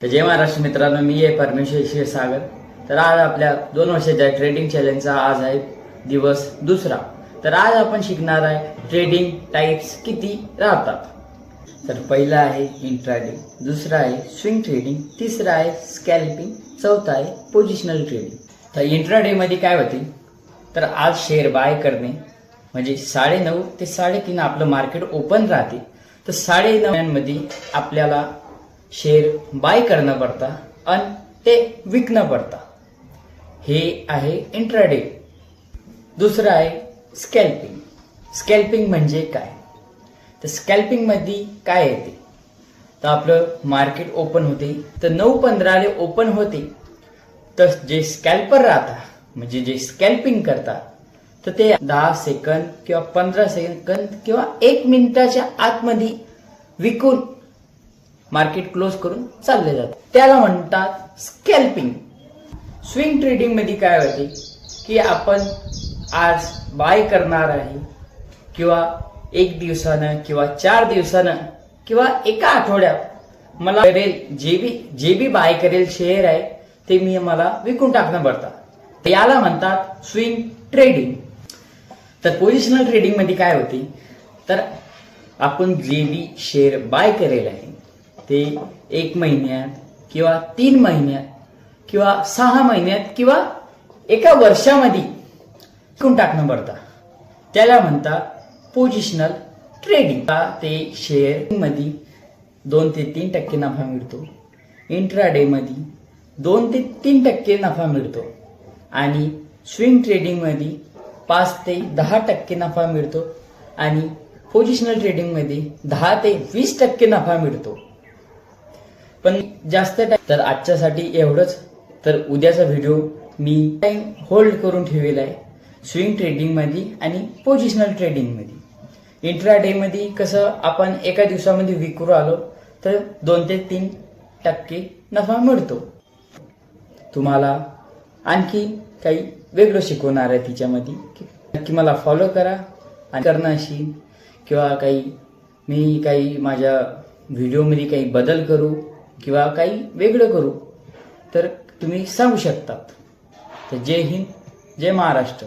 तर जय महाराष्ट्र मित्रांनो, मी आहे परमेश्वर क्षीरसागर। तर आज आपल्या 2 वर्षाच्या ट्रेडिंग चॅलेंजचा आज आहे दिवस दुसरा। तर आज आपण शिकणार आहे ट्रेडिंग टाइप्स किती राहतात। तर पहिला आहे इंट्राडे, दुसरा आहे स्विंग ट्रेडिंग, तिसरा आहे स्कॅल्पिंग, चौथा आहे पोझिशनल ट्रेडिंग। तर इंट्राडे मध्ये काय होते, तर आज शेअर बाय करणे म्हणजे 9:30 ते 3:30 आपलं मार्केट ओपन राहते। तर 9:30 मध्ये आपल्याला शेअर बाय करणं पडतं आणि ते विकणं पडतं। हे आहे इंट्राडे। दुसरं आहे स्कॅल्पिंग। स्कॅल्पिंग म्हणजे काय, तर स्कॅल्पिंग मध्ये काय येते, तर आपलं मार्केट ओपन होते, तर 9:15 ला ओपन होते, तर जे स्कॅल्पर राहतात म्हणजे जे स्कॅल्पिंग करतात, तर ते 10 सेकंद किंवा 15 सेकंद किंवा 1 मिनिटाच्या आतमध्ये विकून मार्केट क्लोज करून चालले जातात, त्याला म्हणतात स्कॅल्पिंग। स्विंग ट्रेडिंग मध्ये काय होते की आपण आज बाय करणार आहे किंवा 1 दिवसानं किंवा 4 दिवसानं किंवा एका आठवड्यात मला करेल जे बी बाय करेल शेअर आहे ते मला विकून टाकणं पडतं, याला म्हणतात स्विंग ट्रेडिंग। तर पोझिशनल ट्रेडिंग मध्ये काय होते, तर आपण जे बी शेअर बाय करेल आहे ते 1 महिन्यात किंवा 3 महिन्यात किंवा 6 महिन्यात किंवा एका वर्षामध्ये विकून टाकणं पडतं, त्याला म्हणतात पोझिशनल ट्रेडिंग। ते शेअर मध्ये 2 ते 3% नफा मिळतो, इंट्राडे मध्ये 2 ते 3% नफा मिळतो आणि स्विंग ट्रेडिंग मध्ये 5 ते 10% नफा मिळतो आणि पोझिशनल ट्रेडिंग मध्ये 10 ते 20% नफा मिळतो। पण जास्त तर आजच्यासाठी एवढंच। तर उद्याचा व्हिडिओ मी टाइम होल्ड करून ठेवलेला आहे स्विंग ट्रेडिंग मध्ये आणि पोझिशनल ट्रेडिंग मध्ये। इंट्राडे मध्ये कसं आपण एका दिवसामध्ये विकून आलो तर 2 ते 3% नफा मिळतो। तुम्हाला आणखी काही वेगळं शिकवणार आहे तिच्यामध्ये, नक्की मला फॉलो करा आणि करणं असेल किंवा मी काही माझ्या व्हिडिओमध्ये काही बदल करू किंवा काही वेगळं करू तर तुम्ही सांगू शकतात। तर जय हिंद, जय महाराष्ट्र।